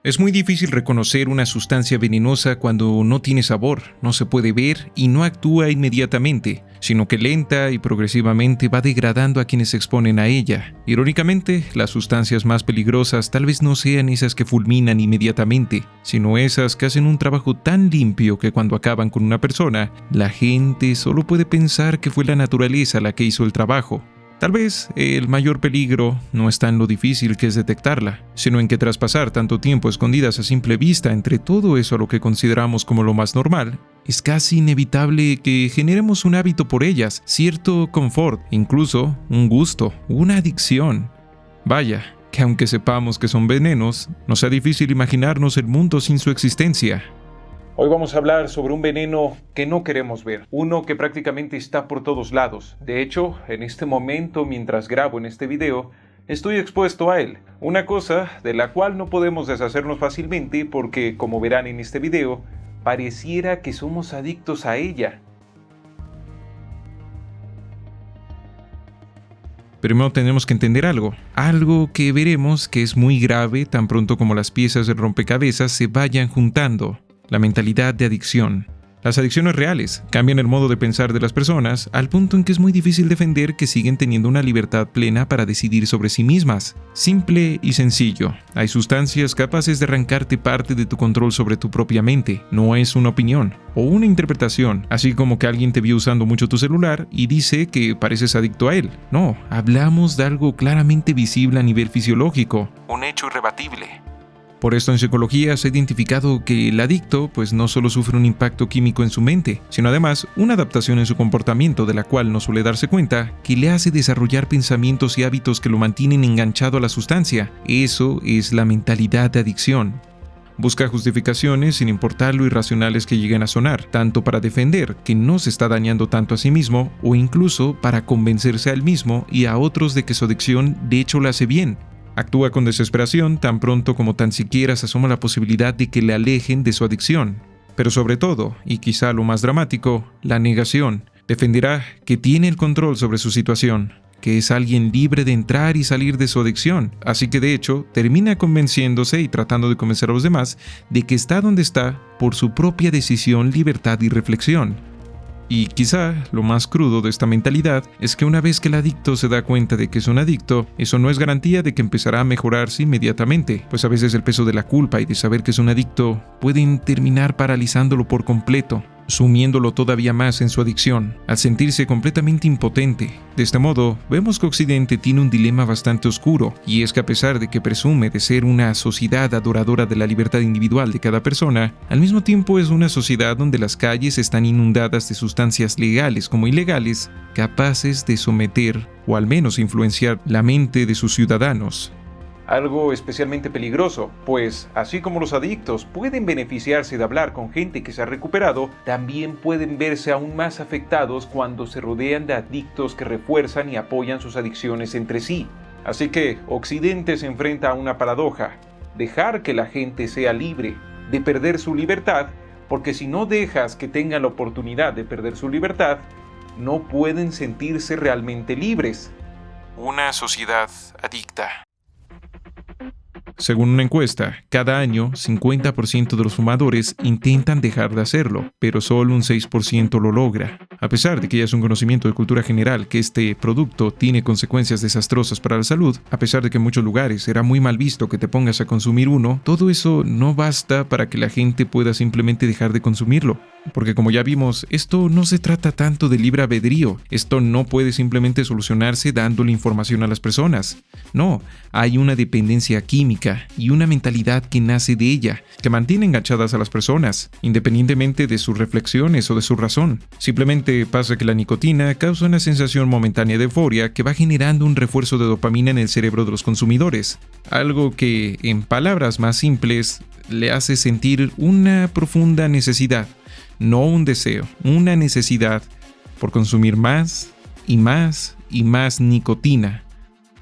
Es muy difícil reconocer una sustancia venenosa cuando no tiene sabor, no se puede ver y no actúa inmediatamente, sino que lenta y progresivamente va degradando a quienes se exponen a ella. Irónicamente, las sustancias más peligrosas tal vez no sean esas que fulminan inmediatamente, sino esas que hacen un trabajo tan limpio que cuando acaban con una persona, la gente solo puede pensar que fue la naturaleza la que hizo el trabajo. Tal vez el mayor peligro no está en lo difícil que es detectarla, sino en que tras pasar tanto tiempo escondidas a simple vista entre todo eso a lo que consideramos como lo más normal, es casi inevitable que generemos un hábito por ellas, cierto confort, incluso un gusto, una adicción. Vaya, que aunque sepamos que son venenos, nos sea difícil imaginarnos el mundo sin su existencia. Hoy vamos a hablar sobre un veneno que no queremos ver, uno que prácticamente está por todos lados. De hecho, en este momento, mientras grabo en este video, estoy expuesto a él. Una cosa de la cual no podemos deshacernos fácilmente porque, como verán en este video, pareciera que somos adictos a ella. Primero tenemos que entender algo que veremos que es muy grave tan pronto como las piezas del rompecabezas se vayan juntando. La mentalidad de adicción. Las adicciones reales cambian el modo de pensar de las personas al punto en que es muy difícil defender que siguen teniendo una libertad plena para decidir sobre sí mismas. Simple y sencillo. Hay sustancias capaces de arrancarte parte de tu control sobre tu propia mente. No es una opinión o una interpretación, así como que alguien te vio usando mucho tu celular y dice que pareces adicto a él. No, hablamos de algo claramente visible a nivel fisiológico. Un hecho irrebatible. Por esto en psicología se ha identificado que el adicto no solo sufre un impacto químico en su mente, sino además una adaptación en su comportamiento de la cual no suele darse cuenta, que le hace desarrollar pensamientos y hábitos que lo mantienen enganchado a la sustancia. Eso es la mentalidad de adicción. Busca justificaciones sin importar lo irracionales que lleguen a sonar, tanto para defender que no se está dañando tanto a sí mismo o incluso para convencerse a él mismo y a otros de que su adicción de hecho le hace bien. Actúa con desesperación tan pronto como tan siquiera se asoma la posibilidad de que le alejen de su adicción. Pero sobre todo, y quizá lo más dramático, la negación. Defenderá que tiene el control sobre su situación, que es alguien libre de entrar y salir de su adicción. Así que de hecho, termina convenciéndose y tratando de convencer a los demás de que está donde está por su propia decisión, libertad y reflexión. Y quizá lo más crudo de esta mentalidad es que una vez que el adicto se da cuenta de que es un adicto, eso no es garantía de que empezará a mejorarse inmediatamente, pues a veces el peso de la culpa y de saber que es un adicto pueden terminar paralizándolo por completo, sumiéndolo todavía más en su adicción, al sentirse completamente impotente. De este modo, vemos que Occidente tiene un dilema bastante oscuro, y es que a pesar de que presume de ser una sociedad adoradora de la libertad individual de cada persona, al mismo tiempo es una sociedad donde las calles están inundadas de sustancias legales como ilegales, capaces de someter o al menos influenciar la mente de sus ciudadanos. Algo especialmente peligroso, pues así como los adictos pueden beneficiarse de hablar con gente que se ha recuperado, también pueden verse aún más afectados cuando se rodean de adictos que refuerzan y apoyan sus adicciones entre sí. Así que Occidente se enfrenta a una paradoja: dejar que la gente sea libre de perder su libertad, porque si no dejas que tengan la oportunidad de perder su libertad, no pueden sentirse realmente libres. Una sociedad adicta. Según una encuesta, cada año 50% de los fumadores intentan dejar de hacerlo, pero solo un 6% lo logra. A pesar de que ya es un conocimiento de cultura general que este producto tiene consecuencias desastrosas para la salud, a pesar de que en muchos lugares será muy mal visto que te pongas a consumir uno, todo eso no basta para que la gente pueda simplemente dejar de consumirlo. Porque como ya vimos, esto no se trata tanto de libre albedrío. Esto no puede simplemente solucionarse dándole información a las personas. No, hay una dependencia química y una mentalidad que nace de ella, que mantiene enganchadas a las personas, independientemente de sus reflexiones o de su razón. Simplemente pasa que la nicotina causa una sensación momentánea de euforia que va generando un refuerzo de dopamina en el cerebro de los consumidores. Algo que, en palabras más simples, le hace sentir una profunda necesidad. No un deseo, una necesidad por consumir más y más y más nicotina.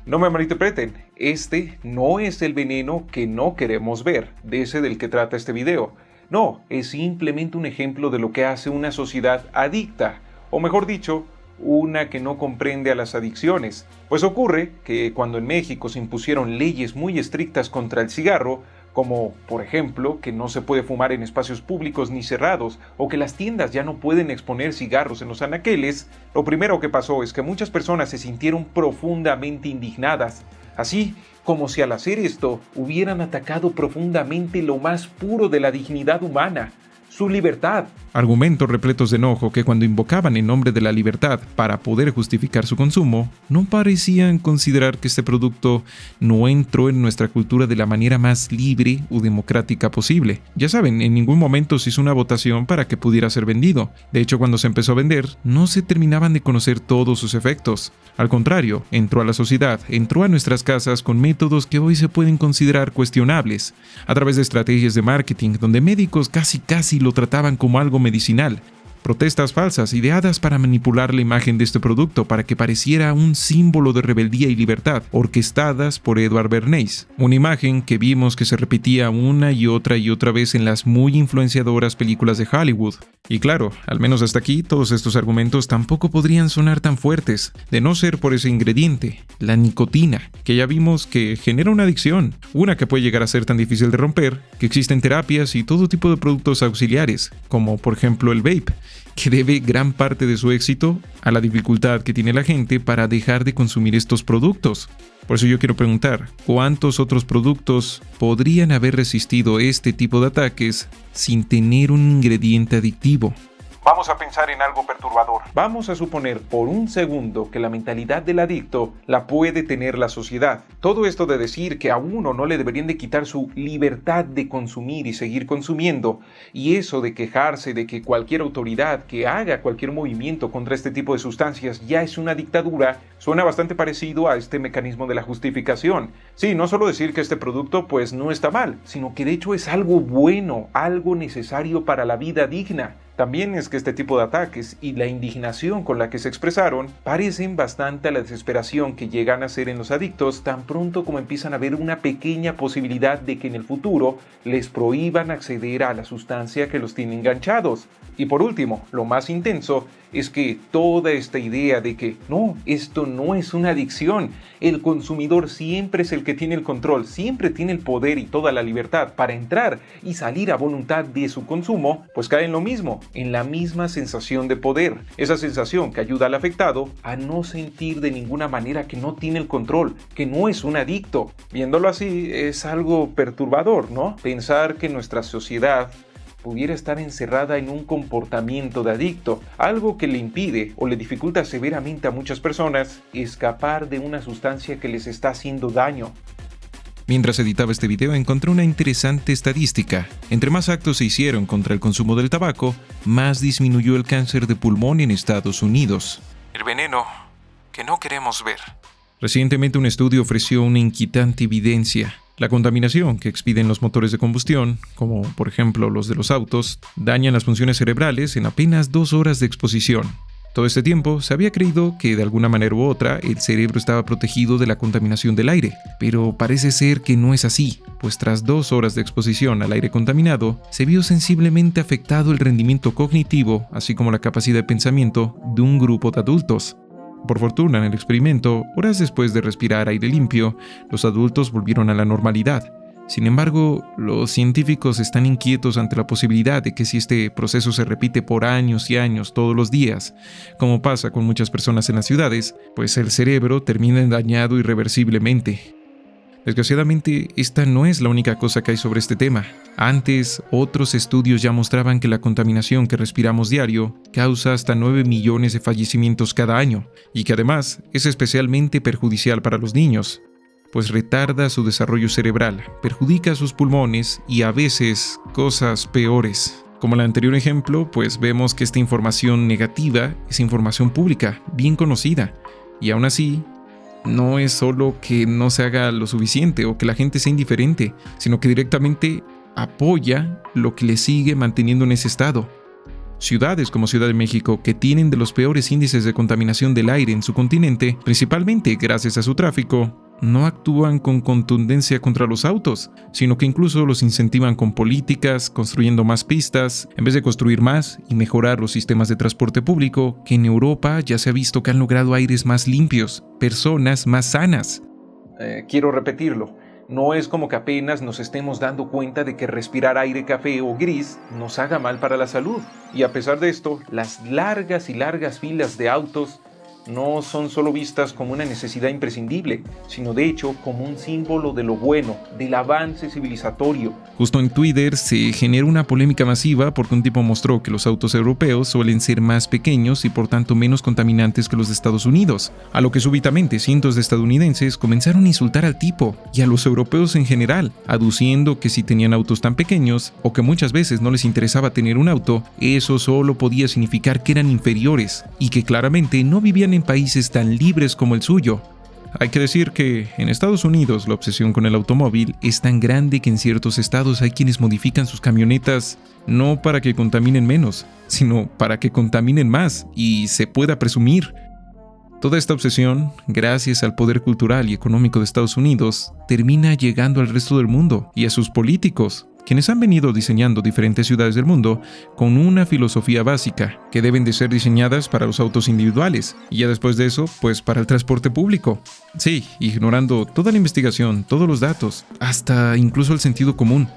No me malinterpreten, este no es el veneno que no queremos ver, de ese del que trata este video. No, es simplemente un ejemplo de lo que hace una sociedad adicta, o mejor dicho, una que no comprende a las adicciones. Pues ocurre que cuando en México se impusieron leyes muy estrictas contra el cigarro, como por ejemplo que no se puede fumar en espacios públicos ni cerrados o que las tiendas ya no pueden exponer cigarros en los anaqueles, lo primero que pasó es que muchas personas se sintieron profundamente indignadas, así como si al hacer esto hubieran atacado profundamente lo más puro de la dignidad humana, su libertad. Argumentos repletos de enojo que cuando invocaban en nombre de la libertad para poder justificar su consumo, no parecían considerar que este producto no entró en nuestra cultura de la manera más libre o democrática posible. Ya saben, en ningún momento se hizo una votación para que pudiera ser vendido. De hecho, cuando se empezó a vender, no se terminaban de conocer todos sus efectos. Al contrario, entró a la sociedad, entró a nuestras casas con métodos que hoy se pueden considerar cuestionables, a través de estrategias de marketing donde médicos casi lo trataban como algo medicinal, protestas falsas ideadas para manipular la imagen de este producto para que pareciera un símbolo de rebeldía y libertad, orquestadas por Edward Bernays, una imagen que vimos que se repetía una y otra vez en las muy influenciadoras películas de Hollywood. Y claro, al menos hasta aquí, todos estos argumentos tampoco podrían sonar tan fuertes, de no ser por ese ingrediente, la nicotina, que ya vimos que genera una adicción, una que puede llegar a ser tan difícil de romper, que existen terapias y todo tipo de productos auxiliares, como por ejemplo el vape, que debe gran parte de su éxito a la dificultad que tiene la gente para dejar de consumir estos productos. Por eso yo quiero preguntar, ¿cuántos otros productos podrían haber resistido este tipo de ataques sin tener un ingrediente adictivo? Vamos a pensar en algo perturbador. Vamos a suponer por un segundo que la mentalidad del adicto la puede tener la sociedad. Todo esto de decir que a uno no le deberían de quitar su libertad de consumir y seguir consumiendo, y eso de quejarse de que cualquier autoridad que haga cualquier movimiento contra este tipo de sustancias ya es una dictadura, suena bastante parecido a este mecanismo de la justificación. Sí, no solo decir que este producto pues no está mal, sino que de hecho es algo bueno, algo necesario para la vida digna. También es que este tipo de ataques y la indignación con la que se expresaron parecen bastante a la desesperación que llegan a ser en los adictos tan pronto como empiezan a ver una pequeña posibilidad de que en el futuro les prohíban acceder a la sustancia que los tiene enganchados. Y por último, lo más intenso es que toda esta idea de que no, esto no es una adicción, el consumidor siempre es el que tiene el control, siempre tiene el poder y toda la libertad para entrar y salir a voluntad de su consumo, pues cae en lo mismo, en la misma sensación de poder, esa sensación que ayuda al afectado a no sentir de ninguna manera que no tiene el control, que no es un adicto. Viéndolo así es algo perturbador, ¿no? Pensar que nuestra sociedad pudiera estar encerrada en un comportamiento de adicto, algo que le impide o le dificulta severamente a muchas personas escapar de una sustancia que les está haciendo daño. Mientras editaba este video encontré una interesante estadística. Entre más actos se hicieron contra el consumo del tabaco, más disminuyó el cáncer de pulmón en Estados Unidos. El veneno que no queremos ver. Recientemente un estudio ofreció una inquietante evidencia. La contaminación que expiden los motores de combustión, como por ejemplo los de los autos, dañan las funciones cerebrales en apenas 2 horas de exposición. Todo este tiempo se había creído que de alguna manera u otra el cerebro estaba protegido de la contaminación del aire, pero parece ser que no es así, pues tras 2 horas de exposición al aire contaminado, se vio sensiblemente afectado el rendimiento cognitivo, así como la capacidad de pensamiento de un grupo de adultos. Por fortuna, en el experimento, horas después de respirar aire limpio, los adultos volvieron a la normalidad. Sin embargo, los científicos están inquietos ante la posibilidad de que si este proceso se repite por años y años todos los días, como pasa con muchas personas en las ciudades, pues el cerebro termina dañado irreversiblemente. Desgraciadamente, esta no es la única cosa que hay sobre este tema. Antes, otros estudios ya mostraban que la contaminación que respiramos diario causa hasta 9 millones de fallecimientos cada año, y que además es especialmente perjudicial para los niños, pues retarda su desarrollo cerebral, perjudica sus pulmones y a veces cosas peores. Como el anterior ejemplo, pues vemos que esta información negativa es información pública, bien conocida, y aún así, no es solo que no se haga lo suficiente o que la gente sea indiferente, sino que directamente apoya lo que le sigue manteniendo en ese estado. Ciudades como Ciudad de México, que tienen de los peores índices de contaminación del aire en su continente, principalmente gracias a su tráfico, no actúan con contundencia contra los autos, sino que incluso los incentivan con políticas, construyendo más pistas, en vez de construir más y mejorar los sistemas de transporte público, que en Europa ya se ha visto que han logrado aires más limpios, personas más sanas. Quiero repetirlo. No es como que apenas nos estemos dando cuenta de que respirar aire café o gris nos haga mal para la salud. Y a pesar de esto, las largas y largas filas de autos no son solo vistas como una necesidad imprescindible, sino de hecho como un símbolo de lo bueno, del avance civilizatorio. Justo en Twitter se generó una polémica masiva porque un tipo mostró que los autos europeos suelen ser más pequeños y por tanto menos contaminantes que los de Estados Unidos, a lo que súbitamente cientos de estadounidenses comenzaron a insultar al tipo y a los europeos en general, aduciendo que si tenían autos tan pequeños o que muchas veces no les interesaba tener un auto, eso solo podía significar que eran inferiores y que claramente no vivían en países tan libres como el suyo. Hay que decir que en Estados Unidos la obsesión con el automóvil es tan grande que en ciertos estados hay quienes modifican sus camionetas no para que contaminen menos, sino para que contaminen más y se pueda presumir. Toda esta obsesión, gracias al poder cultural y económico de Estados Unidos, termina llegando al resto del mundo y a sus políticos, quienes han venido diseñando diferentes ciudades del mundo con una filosofía básica, que deben de ser diseñadas para los autos individuales, y ya después de eso, pues para el transporte público. Sí, ignorando toda la investigación, todos los datos, hasta incluso el sentido común.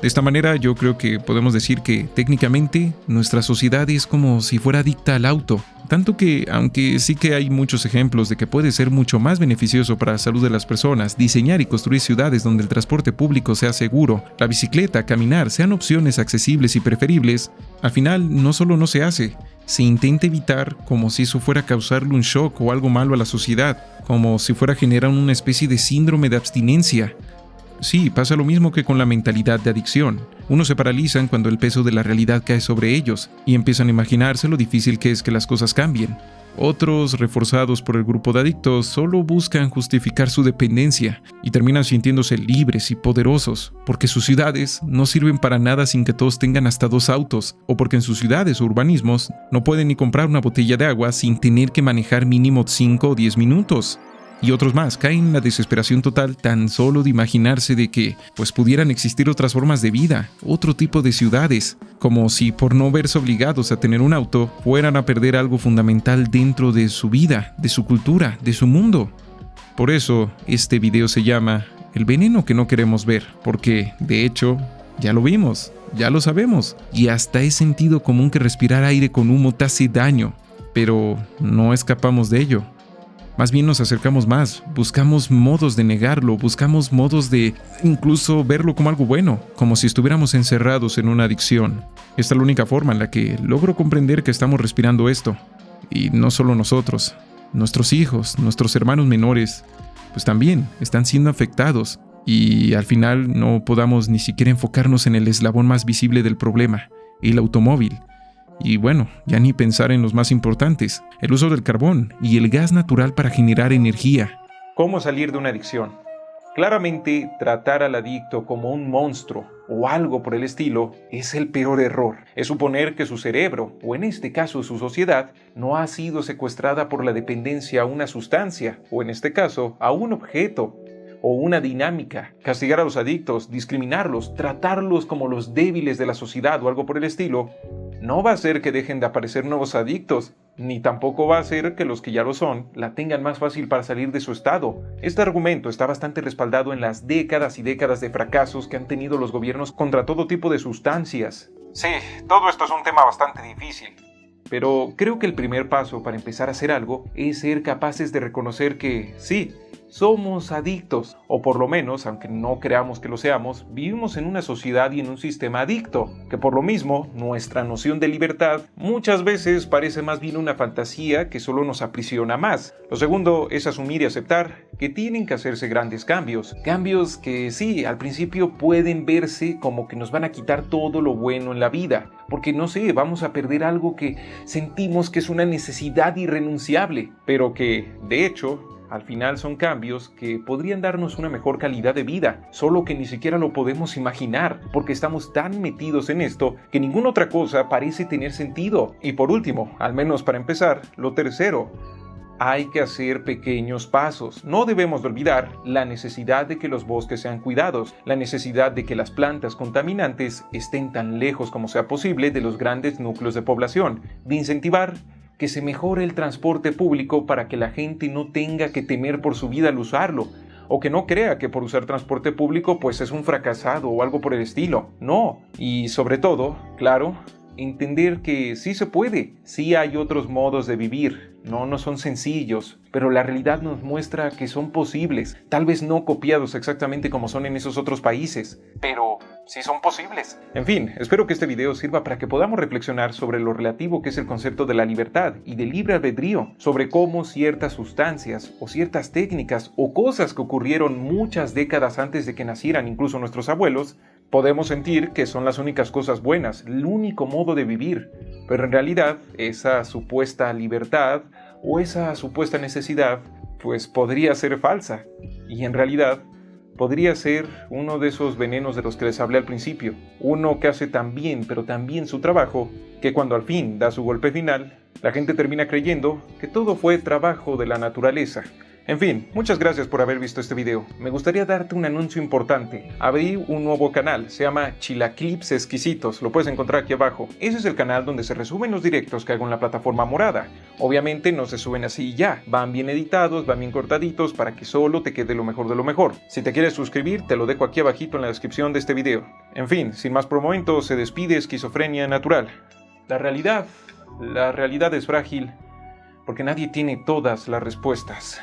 De esta manera yo creo que podemos decir que técnicamente nuestra sociedad es como si fuera adicta al auto. Tanto que, aunque sí que hay muchos ejemplos de que puede ser mucho más beneficioso para la salud de las personas diseñar y construir ciudades donde el transporte público sea seguro, la bicicleta, caminar sean opciones accesibles y preferibles, al final no solo no se hace, se intenta evitar como si eso fuera a causarle un shock o algo malo a la sociedad, como si fuera a generar una especie de síndrome de abstinencia. Sí, pasa lo mismo que con la mentalidad de adicción. Unos se paralizan cuando el peso de la realidad cae sobre ellos y empiezan a imaginarse lo difícil que es que las cosas cambien. Otros, reforzados por el grupo de adictos, solo buscan justificar su dependencia y terminan sintiéndose libres y poderosos, porque sus ciudades no sirven para nada sin que todos tengan hasta 2 autos, o porque en sus ciudades o urbanismos no pueden ni comprar una botella de agua sin tener que manejar mínimo 5 o 10 minutos. Y otros más caen en la desesperación total tan solo de imaginarse de que pues pudieran existir otras formas de vida, otro tipo de ciudades, como si por no verse obligados a tener un auto fueran a perder algo fundamental dentro de su vida, de su cultura, de su mundo. Por eso este video se llama El veneno que no queremos ver, porque de hecho ya lo vimos, ya lo sabemos, y hasta es sentido común que respirar aire con humo te hace daño, pero no escapamos de ello. Más bien nos acercamos más, buscamos modos de negarlo, buscamos modos de incluso verlo como algo bueno, como si estuviéramos encerrados en una adicción. Esta es la única forma en la que logro comprender que estamos respirando esto. Y no solo nosotros, nuestros hijos, nuestros hermanos menores, pues también están siendo afectados. Y al final no podamos ni siquiera enfocarnos en el eslabón más visible del problema, el automóvil. Y bueno, ya ni pensar en los más importantes, el uso del carbón y el gas natural para generar energía. ¿Cómo salir de una adicción? Claramente, tratar al adicto como un monstruo o algo por el estilo es el peor error. Es suponer que su cerebro, o en este caso su sociedad, no ha sido secuestrada por la dependencia a una sustancia, o en este caso a un objeto o una dinámica. Castigar a los adictos, discriminarlos, tratarlos como los débiles de la sociedad o algo por el estilo, no va a hacer que dejen de aparecer nuevos adictos, ni tampoco va a hacer que los que ya lo son la tengan más fácil para salir de su estado. Este argumento está bastante respaldado en las décadas y décadas de fracasos que han tenido los gobiernos contra todo tipo de sustancias. Sí, todo esto es un tema bastante difícil. Pero creo que el primer paso para empezar a hacer algo es ser capaces de reconocer que, sí, somos adictos, o por lo menos, aunque no creamos que lo seamos, vivimos en una sociedad y en un sistema adicto, que por lo mismo, nuestra noción de libertad muchas veces parece más bien una fantasía que solo nos aprisiona más. Lo segundo es asumir y aceptar que tienen que hacerse grandes cambios que sí, al principio pueden verse como que nos van a quitar todo lo bueno en la vida, porque no sé, vamos a perder algo que sentimos que es una necesidad irrenunciable, pero que, de hecho, al final son cambios que podrían darnos una mejor calidad de vida, solo que ni siquiera lo podemos imaginar, porque estamos tan metidos en esto que ninguna otra cosa parece tener sentido. Y por último, al menos para empezar, lo tercero, hay que hacer pequeños pasos. No debemos de olvidar la necesidad de que los bosques sean cuidados, la necesidad de que las plantas contaminantes estén tan lejos como sea posible de los grandes núcleos de población, de incentivar que se mejore el transporte público para que la gente no tenga que temer por su vida al usarlo, o que no crea que por usar transporte público pues es un fracasado o algo por el estilo. No, y sobre todo, claro, entender que sí se puede, sí hay otros modos de vivir, no son sencillos, pero la realidad nos muestra que son posibles, tal vez no copiados exactamente como son en esos otros países, pero sí son posibles. En fin, espero que este video sirva para que podamos reflexionar sobre lo relativo que es el concepto de la libertad y del libre albedrío, sobre cómo ciertas sustancias o ciertas técnicas o cosas que ocurrieron muchas décadas antes de que nacieran incluso nuestros abuelos, podemos sentir que son las únicas cosas buenas, el único modo de vivir, pero en realidad esa supuesta libertad o esa supuesta necesidad pues podría ser falsa y en realidad podría ser uno de esos venenos de los que les hablé al principio, uno que hace tan bien pero tan bien su trabajo que cuando al fin da su golpe final, la gente termina creyendo que todo fue trabajo de la naturaleza. En fin, muchas gracias por haber visto este video. Me gustaría darte un anuncio importante. Abrí un nuevo canal, se llama Chilaclips Exquisitos, lo puedes encontrar aquí abajo. Ese es el canal donde se resumen los directos que hago en la plataforma morada. Obviamente no se suben así y ya, van bien editados, van bien cortaditos para que solo te quede lo mejor de lo mejor. Si te quieres suscribir, te lo dejo aquí abajito en la descripción de este video. En fin, sin más por momento, se despide Esquizofrenia Natural. La realidad es frágil porque nadie tiene todas las respuestas.